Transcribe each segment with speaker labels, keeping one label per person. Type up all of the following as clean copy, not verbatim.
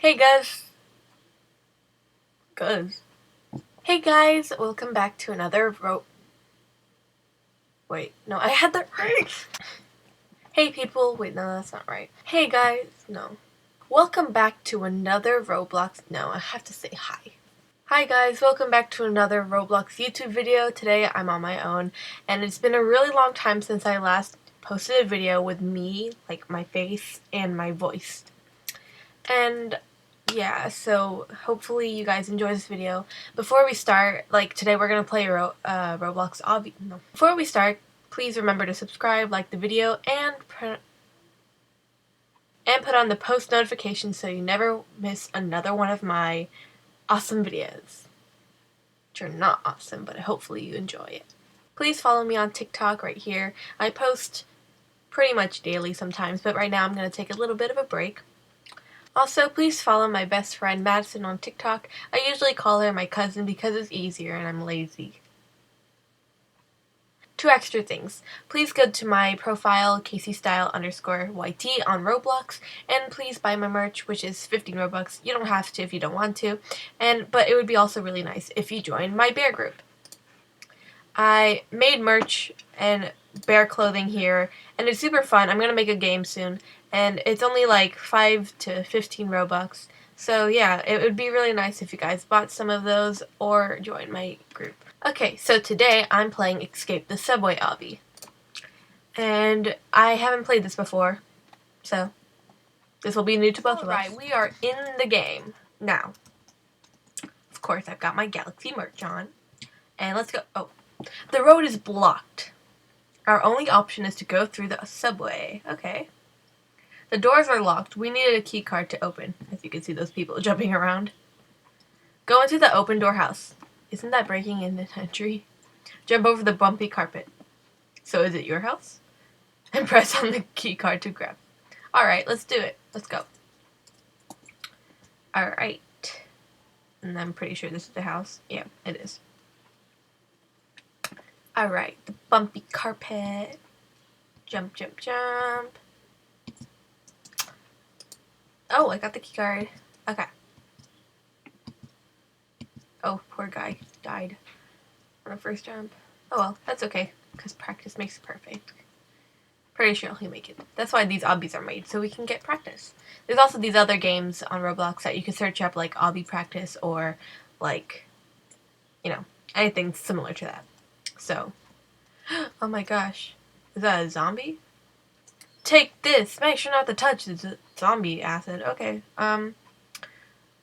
Speaker 1: Hey guys. Hey guys, welcome back to another Wait, no, I had that right. Hey people, wait, no, that's not right. Hey guys, no. Welcome back to another Roblox. No, I have to say hi. Hi guys, welcome back to another Roblox YouTube video. Today I'm on my own, and it's been a really long time since I last posted a video with me, like my face and my voice. And yeah, so hopefully you guys enjoy this video. Before we start, today we're gonna play Roblox obby. No. Before we start, please remember to subscribe, like the video, and put on the post notifications so you never miss another one of my awesome videos. Which are not awesome, but hopefully you enjoy it. Please follow me on TikTok right here. I post pretty much daily sometimes, but right now I'm gonna take a little bit of a break. Also, please follow my best friend Madison on TikTok. I usually call her my cousin because it's easier and I'm lazy. Two extra things. Please go to my profile, CaseyStyle_YT on Roblox, and please buy my merch, which is 15 Robux. You don't have to if you don't want to, but it would be also really nice if you join my bear group. I made merch and bear clothing here, and it's super fun. I'm gonna make a game soon, and it's only like 5 to 15 Robux. So yeah, it would be really nice if you guys bought some of those or joined my group. Okay, so today I'm playing Escape the Subway obby. And I haven't played this before, so this will be new to both of us. Alright, we are in the game. Now, of course, I've got my Galaxy merch on. And let's go. Oh, the road is blocked. Our only option is to go through the subway. Okay. The doors are locked. We needed a key card to open. As you can see those people jumping around. Go into the open door house. Isn't that breaking into entry? Jump over the bumpy carpet. So is it your house? And press on the key card to grab. Alright, let's do it. Let's go. Alright. And I'm pretty sure this is the house. Yeah, it is. Alright, the bumpy carpet. Jump, jump, jump. Oh, I got the key card. Okay. Oh, poor guy. Died on the first jump. Oh well, that's okay, because practice makes perfect. Pretty sure he'll make it. That's why these obbies are made, so we can get practice. There's also these other games on Roblox that you can search up, like obby practice or, like, you know, anything similar to that. So, oh my gosh. Is that a zombie? Take this! Make sure not to touch the zombie acid. Okay,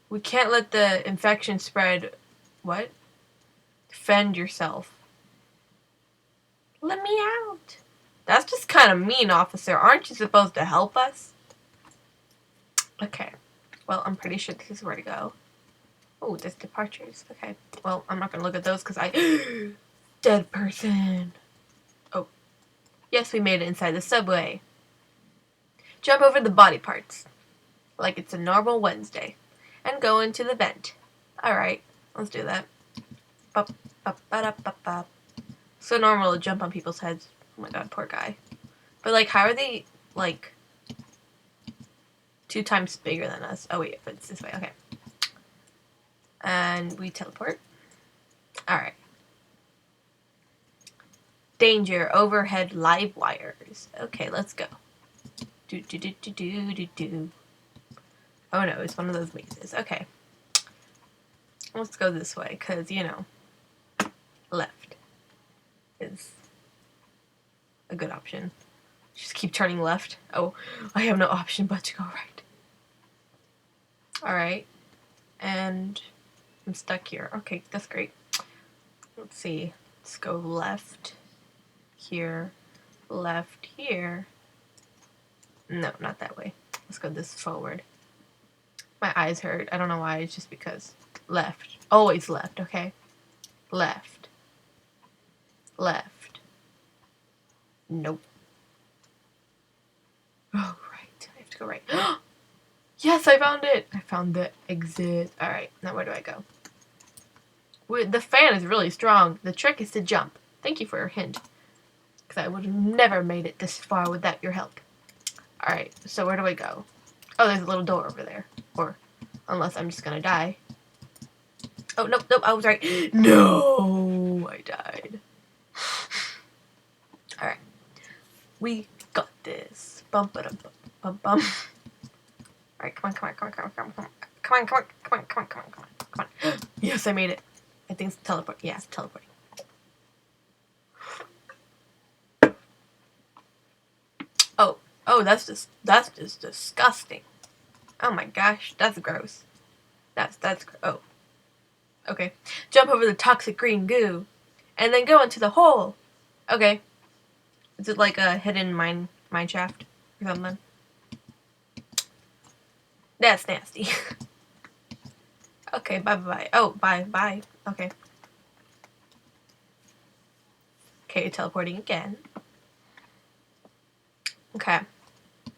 Speaker 1: we can't let the infection spread. What? Defend yourself. Let me out! That's just kind of mean, officer. Aren't you supposed to help us? Okay. Well, I'm pretty sure this is where to go. Oh, there's departures. Okay. Well, I'm not gonna look at those because I... Dead person. Oh. Yes, we made it inside the subway. Jump over the body parts. Like it's a normal Wednesday. And go into the vent. Alright. Let's do that. Bop, bop, ba-da, bop, bop. So normal to jump on people's heads. Oh my god, poor guy. But, like, how are they, like, 2 times bigger than us? Oh, wait, but it's this way. Okay. And we teleport. Alright. Danger. Overhead live wires. Okay, let's go. Do, do, do, do, do, do, do. Oh, no, it's one of those mazes. Okay. Let's go this way, because, you know, left is a good option. Just keep turning left. Oh, I have no option but to go right. Alright. And I'm stuck here. Okay, that's great. Let's see. Let's go left here. Left here. No, not that way. Let's go this forward. My eyes hurt. I don't know why. It's just because. Left. Always left, okay? Left. Left. Nope. Oh, right. I have to go right. Yes, I found it! I found the exit. Alright, now where do I go? The fan is really strong. The trick is to jump. Thank you for your hint. Because I would have never made it this far without your help. Alright, so where do I go? Oh, there's a little door over there. Or Unless I'm just gonna die. Oh, nope, nope, I was right. No, I died. Alright. We got this. Bump it up, bump, bump. Alright, come on, come on, come on, come on, come on, come on. Come on, come on, come on, come on, come on, come on, come on. Yes, I made it. I think it's teleport. Yeah, it's teleporting. Oh, oh, that's just disgusting. Oh my gosh, that's gross. Oh, okay. Jump over the toxic green goo, and then go into the hole. Okay. Is it like a hidden mine shaft or something? That's nasty. Okay, bye. Oh, bye. Okay. Okay, teleporting again. Okay.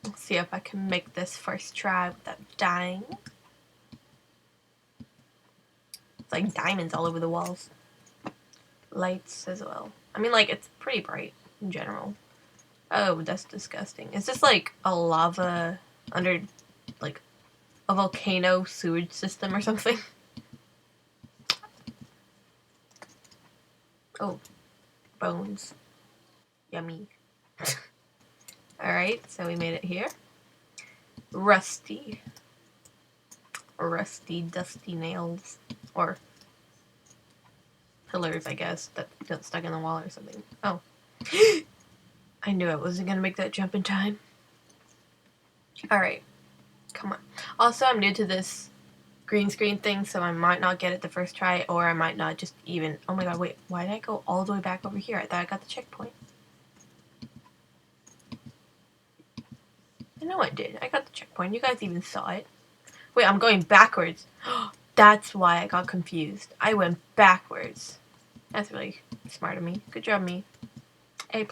Speaker 1: Let's see if I can make this first try without dying. It's like diamonds all over the walls. Lights as well. I mean, like, it's pretty bright in general. Oh, that's disgusting. Is this like a lava under, like, a volcano sewage system or something? Oh, bones. Yummy. Alright, so we made it here. Rusty, dusty nails. Or pillars, I guess, that got stuck in the wall or something. Oh. I knew I wasn't gonna make that jump in time. Alright. Come on. Also, I'm new to this green screen thing, so I might not get it the first try, or I might not just even... Oh my god, wait. Why did I go all the way back over here? I thought I got the checkpoint. I know I did. I got the checkpoint. You guys even saw it. Wait, I'm going backwards. That's why I got confused. I went backwards. That's really smart of me. Good job, me. A+.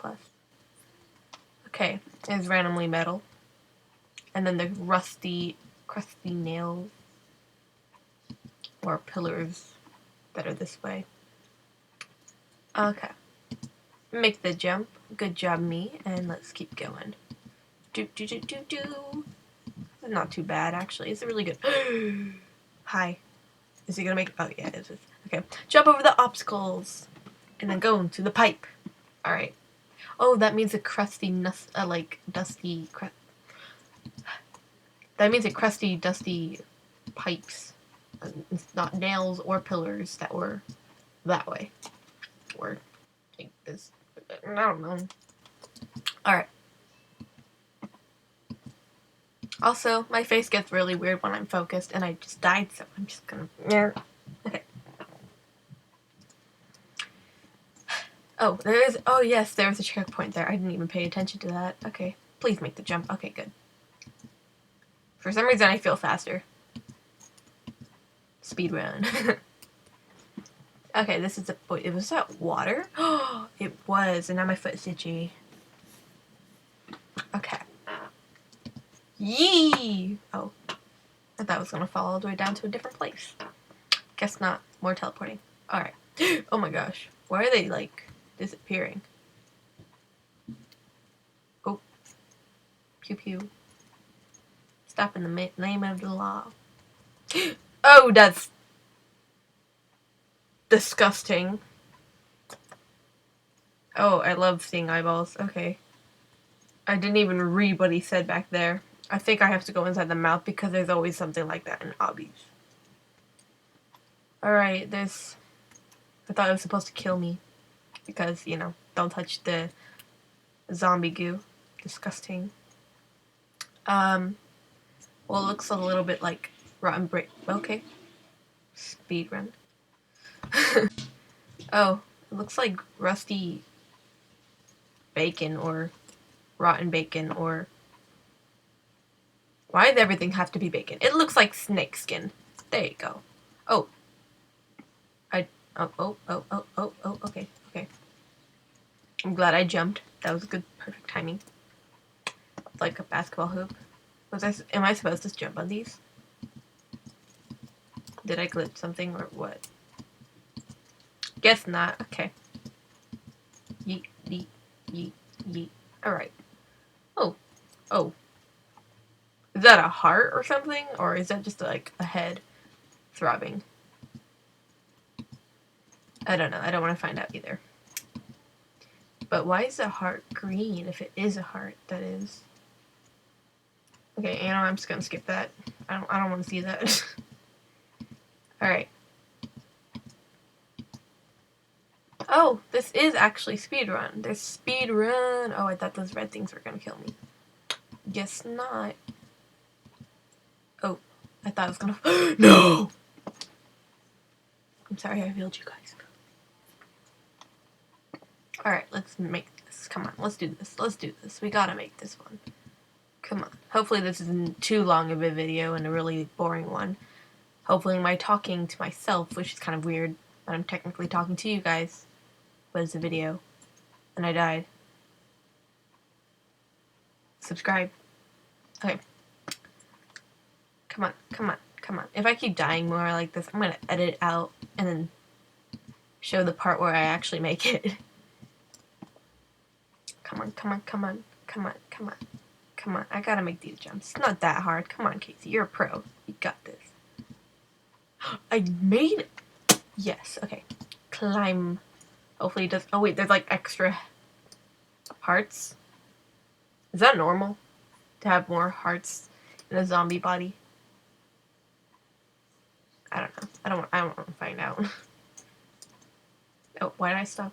Speaker 1: Okay, there's randomly metal. And then the rusty, crusty nails. Or pillars that are this way. Okay. Make the jump. Good job, me. And let's keep going. Do. Not too bad, actually. It's really good. Hi. Is he gonna make... Oh, yeah, it is. Okay. Jump over the obstacles. And then go into the pipe. Alright. Oh, that means a crusty, dusty... That means a crusty, dusty pipes. It's not nails or pillars that were that way. Or like this. I don't know. Alright. Also, my face gets really weird when I'm focused, and I just died, so I'm just gonna... Okay. Oh, there is... Oh, yes, there was a checkpoint there. I didn't even pay attention to that. Okay. Please make the jump. Okay, good. For some reason, I feel faster. Speedrun. Okay, this is a... Wait, was that water? Oh, it was, and now my foot's itchy. Okay. Yee! Oh. I thought I was gonna fall all the way down to a different place. Guess not. More teleporting. Alright. Oh my gosh. Why are they, like, disappearing? Oh. Pew pew. Stop in the name of the law. Oh, that's disgusting. Oh, I love seeing eyeballs. Okay. I didn't even read what he said back there. I think I have to go inside the mouth because there's always something like that in obbies. Alright, there's... I thought it was supposed to kill me. Because, you know, don't touch the zombie goo. Disgusting. Well, it looks a little bit like rotten brick. Okay. Speedrun. Oh, it looks like rusty bacon or rotten bacon or... Why does everything have to be bacon? It looks like snake skin. There you go. Oh. Oh, okay. I'm glad I jumped. That was good, perfect timing. Like a basketball hoop. Am I supposed to jump on these? Did I glitch something or what? Guess not. Okay. Yeet, yeet. Alright. Oh. Is Is that a heart or something? Or is that just like a head throbbing? I don't know. I don't want to find out either. But why is the heart green if it is a heart, that is? Okay, Anna, I'm just gonna skip that. I don't want to see that. Alright. Oh, this is actually speedrun. There's speedrun. Oh, I thought those red things were gonna kill me. Guess not. Oh, I thought I was gonna. No! I'm sorry I failed you guys. Alright, let's make this. Come on, let's do this. Let's do this. We gotta make this one. Come on. Hopefully this isn't too long of a video and a really boring one. Hopefully my talking to myself, which is kind of weird, but I'm technically talking to you guys, was a video. And I died. Subscribe. Okay. Come on, come on, come on. If I keep dying more like this, I'm gonna edit it out and then show the part where I actually make it. Come on, come on, come on, come on, come on. Come on, I gotta make these jumps. It's not that hard. Come on, Casey, you're a pro. You got this. I made it! Yes, okay. Climb. Hopefully it does. Oh wait, there's like extra hearts. Is that normal? To have more hearts in a zombie body? I don't know. I don't want to find out. Oh, why did I stop?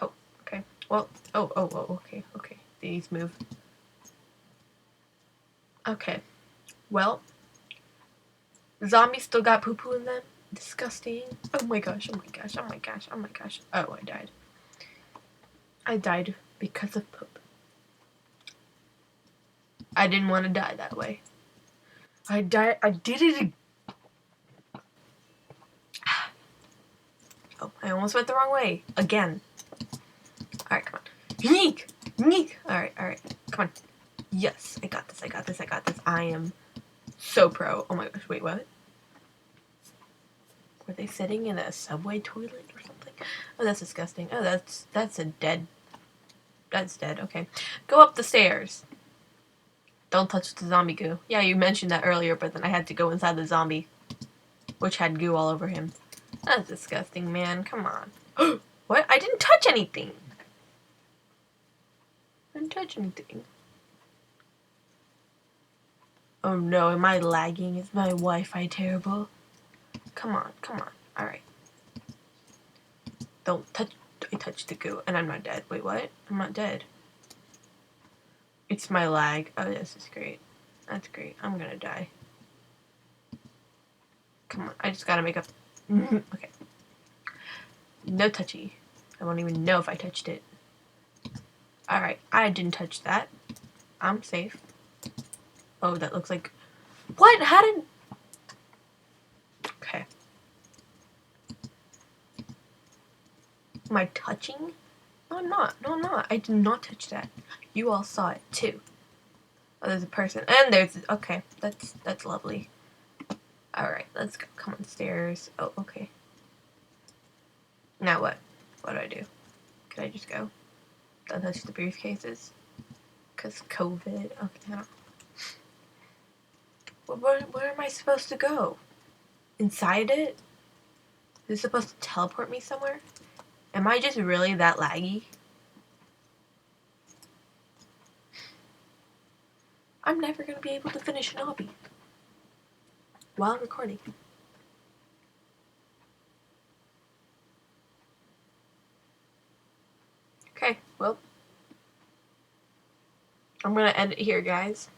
Speaker 1: Oh, okay. Well, oh, okay. These move. Okay. Well, zombies still got poo-poo in them. Disgusting. Oh my gosh, oh my gosh, oh my gosh, oh my gosh. Oh, I died. I died because of poop. I didn't want to die that way. I did it. Oh, I almost went the wrong way. Again. Alright, come on. Yeek! Yeek! Alright. Come on. Yes, I got this. I am so pro. Oh my gosh, wait, what? Were they sitting in a subway toilet or something? Oh, that's disgusting. Oh, that's a dead. That's dead, okay. Go up the stairs. Don't touch the zombie goo. Yeah, you mentioned that earlier, but then I had to go inside the zombie, which had goo all over him. That's disgusting, man. Come on. What? I didn't touch anything. Oh no, am I lagging? Is my Wi-Fi terrible? Come on. Alright. Don't touch. I touched the goo, and I'm not dead. Wait, what? I'm not dead. It's my lag. Oh, this is great. That's great. I'm gonna die. Come on, I just gotta make up. Okay. No touchy. I won't even know if I touched it. Alright, I didn't touch that. I'm safe. Oh, that looks like... What? How did... Okay. Am I touching? No, I'm not. I did not touch that. You all saw it, too. Oh, there's a person. And there's... Okay, that's lovely. Alright, let's go. Come on, stairs. Oh, okay. Now what? What do I do? Can I just go? Don't touch the briefcases? Because COVID. Okay. Where am I supposed to go? Inside it? Is it supposed to teleport me somewhere? Am I just really that laggy? I'm never going to be able to finish an obby while recording. Okay, well, I'm going to end it here, guys.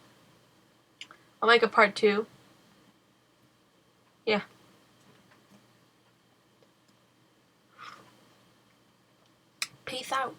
Speaker 1: I'll make a part 2. Yeah. Peace out.